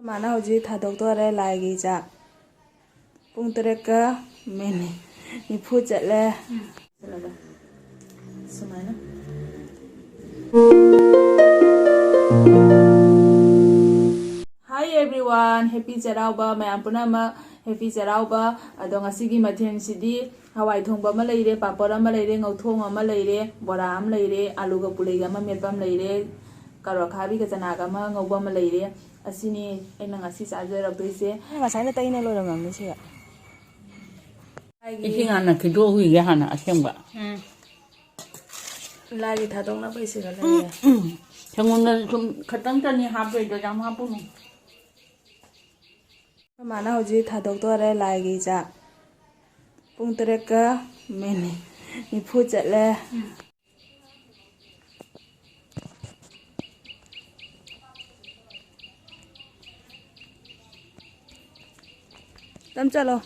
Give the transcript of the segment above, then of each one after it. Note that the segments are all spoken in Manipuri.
ꯃꯥꯅ ꯍꯧꯖꯤꯛ ꯊꯥꯗꯣꯛꯇꯣꯔꯦ ꯂꯥꯏꯒꯤ ꯆꯥꯛ ꯄꯨꯡ 3:40 ꯆꯠꯂꯦ ꯁꯨꯃꯥꯏꯅ Hi everyone, happy Cherauba mayam punama happy Cherauba ado ngasigi mathen sidi hawai thongba ma leire papora ma leire ngauthong ma leire bora am leire alu ga pulei ga ma metbam leire karo khabi ga chana ga ma ngauba ma leire asini aina ngasi chajarak doise ngasai na taina loramam ni siga Ising ana kido hui ga hana asengba lagi thadong na paise ga leire thangona sum khatang tani hape do jam hapu no Mana hojii thadoktoré laigi chak pung 3:40 chatle Tam chalo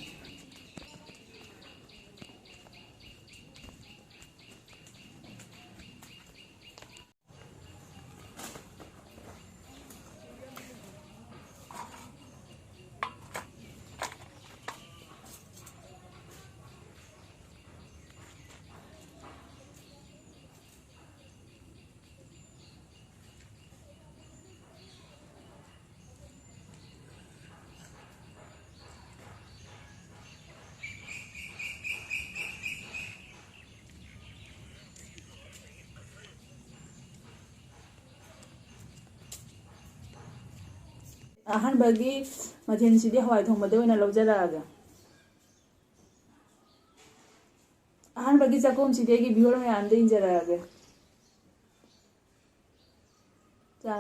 ahan bagi mathen sidi hawai thongba de oina lawjaraga ahan bagi chakom sidi gi bihor me ande injaraga cha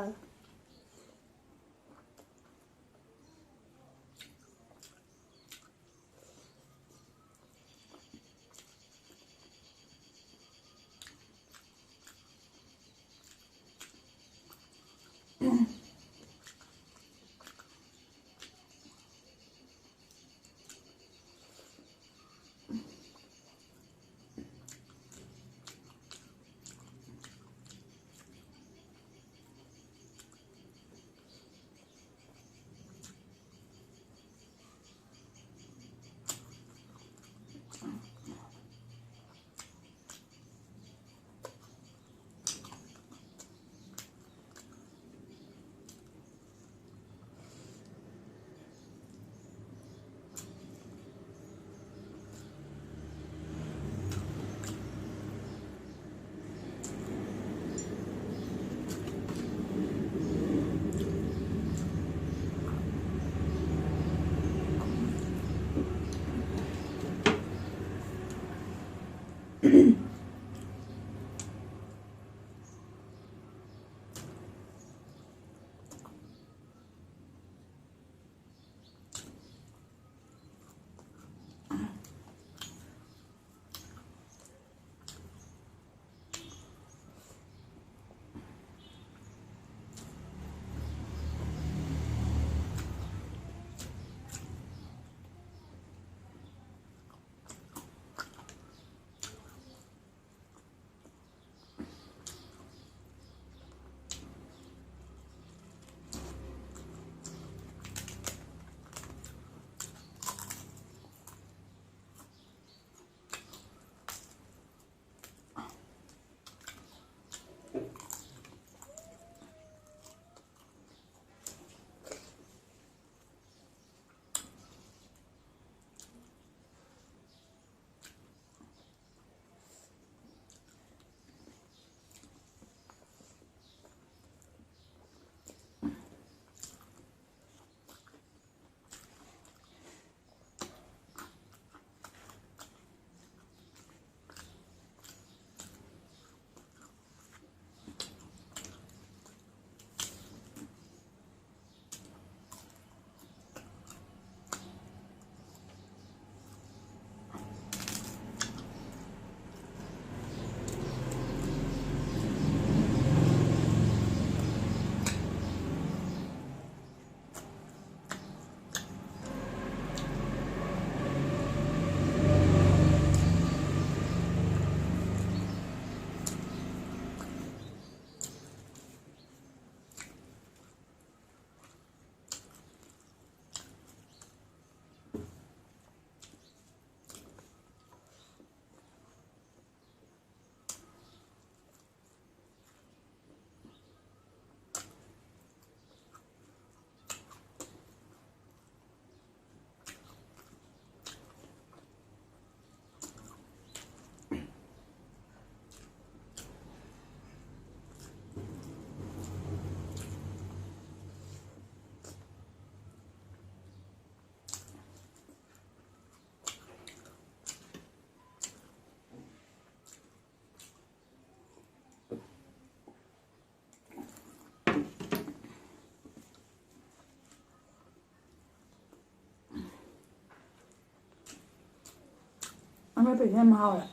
ꯃꯦꯠꯄ ꯌꯥꯝ ꯍꯥꯎꯋꯦ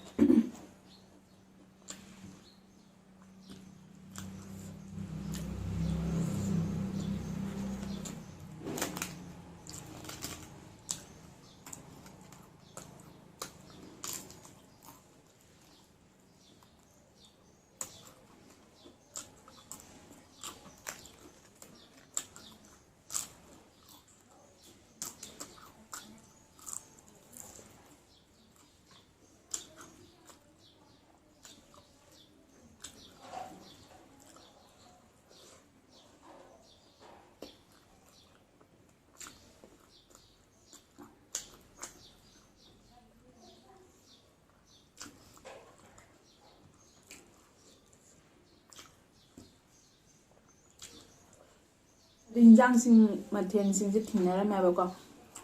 ꯏꯟꯖꯥꯡꯁꯤꯡ ꯃꯊꯦꯜꯁꯤꯡꯁꯦ ꯊꯤꯟꯅꯔꯝꯃꯦꯕꯀꯣ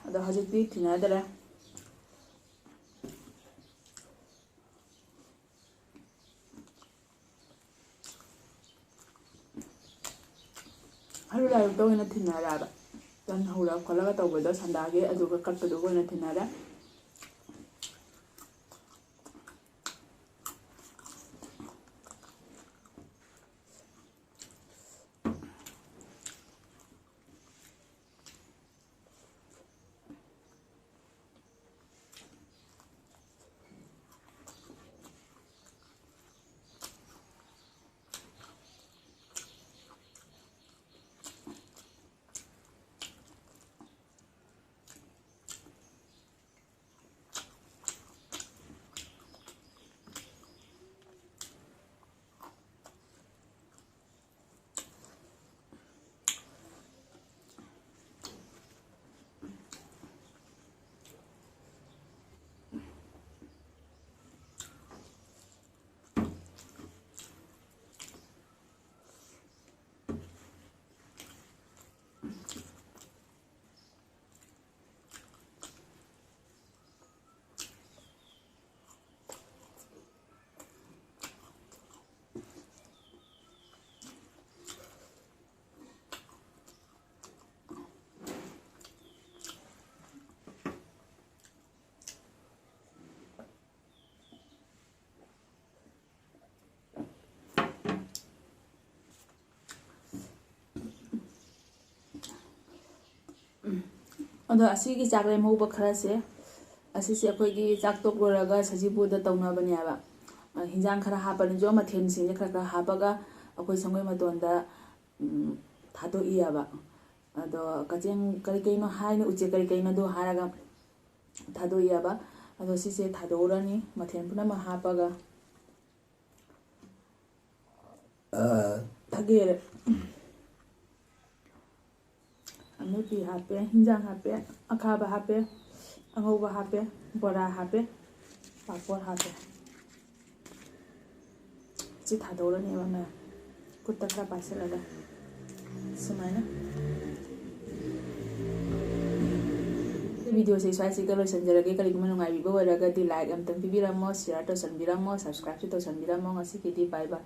ꯑꯗꯣ ꯍꯧꯖꯤꯛꯇꯤ ꯊꯤꯟꯅꯗ꯭ꯔꯦ ꯍꯩ ꯂꯥꯏꯔꯨꯛꯇ ꯑꯣꯏꯅ ꯊꯤꯟꯅꯔꯦꯕ ꯇꯟ ꯍꯧꯔ ꯈꯣꯠꯂꯒ ꯇꯧꯕꯗꯣ ꯁꯟꯗꯥꯒꯤ ꯑꯗꯨꯒ ꯀꯠꯄꯗꯨꯒ ꯑꯣꯏꯅ ꯊꯤꯟꯅꯔꯦ ꯑꯗꯣ ꯑꯁꯤꯒꯤ ꯆꯥꯛ ꯂꯦꯝꯍꯧꯕ ꯈꯔꯁꯦ ꯑꯁꯤꯁꯦ ꯑꯩꯈꯣꯏꯒꯤ ꯆꯥꯛ ꯇꯣꯛ ꯂꯣꯏꯔꯒ ꯁꯖꯤꯕꯨꯗ ꯇꯧꯅꯕꯅꯦꯕ ꯍꯤꯟꯖꯥꯡ ꯈꯔ ꯍꯥꯞꯄꯅꯤꯁꯨ ꯃꯊꯦꯜꯁꯤꯡꯁꯦ ꯈꯔ ꯍꯥꯞꯄꯒ ꯑꯩꯈꯣꯏ ꯁꯪꯒꯣꯏ ꯃꯇꯣꯟꯗ ꯊꯥꯗꯣꯛꯏꯑꯕ ꯑꯗꯣ ꯀꯖꯦꯡ ꯀꯔꯤ ꯀꯩꯅꯣ ꯍꯥꯏꯅ ꯎꯆꯦꯛ ꯀꯔꯤ ꯀꯩꯅꯣꯗꯣ ꯍꯥꯏꯔꯒ ꯊꯥꯗꯣꯛꯏꯑꯕ ꯑꯗꯣ ꯁꯤꯁꯦ ꯊꯥꯗꯣꯛꯎꯔꯅꯤ ꯃꯊꯦꯜ ꯄꯨꯝꯅꯃꯛ ꯍꯥꯞꯄꯒ ꯊꯥꯒꯦꯔꯦ ꯑꯃꯦꯠꯄꯤ ꯍꯥꯞꯄꯦ ꯍꯤꯟꯖꯥꯡ ꯍꯥꯞꯄꯦ ꯑꯈꯥꯕ ꯍꯥꯞꯄꯦ ꯑꯉꯧꯕ ꯍꯥꯞꯄꯦ ꯕꯣꯔꯥ ꯍꯥꯞꯄꯦ ꯄꯥꯐꯣꯔ ꯍꯥꯞꯄꯦ ꯁꯤ ꯊꯥꯗꯣꯛꯎꯔꯅꯦꯕ ꯃꯌꯥꯝ ꯈꯨꯠꯇ ꯈꯔ ꯄꯥꯏꯁꯤꯜꯂꯒ ꯁꯨꯃꯥꯏꯅ ꯚꯤꯗꯤꯑꯣꯁꯦ ꯁ꯭ꯋꯥꯏꯁꯤꯒ ꯂꯣꯏꯁꯤꯟꯖꯔꯒꯦ ꯀꯔꯤꯒꯨꯝꯕ ꯅꯨꯡꯉꯥꯏꯕꯤꯕ ꯑꯣꯏꯔꯒꯗꯤ ꯂꯥꯏꯛ ꯑꯝꯇꯪ ꯄꯤꯕꯤꯔꯝꯃꯣ ꯁꯤꯌꯔ ꯇꯧꯁꯟꯕꯤꯔꯝꯃꯣ ꯁꯕꯁꯀ꯭ꯔꯥꯏꯕꯁꯨ ꯇꯧꯁꯟꯕꯤꯔꯝꯃꯣ ꯉꯁꯤꯒꯤꯗꯤ ꯕꯥꯏ ꯕꯥꯏ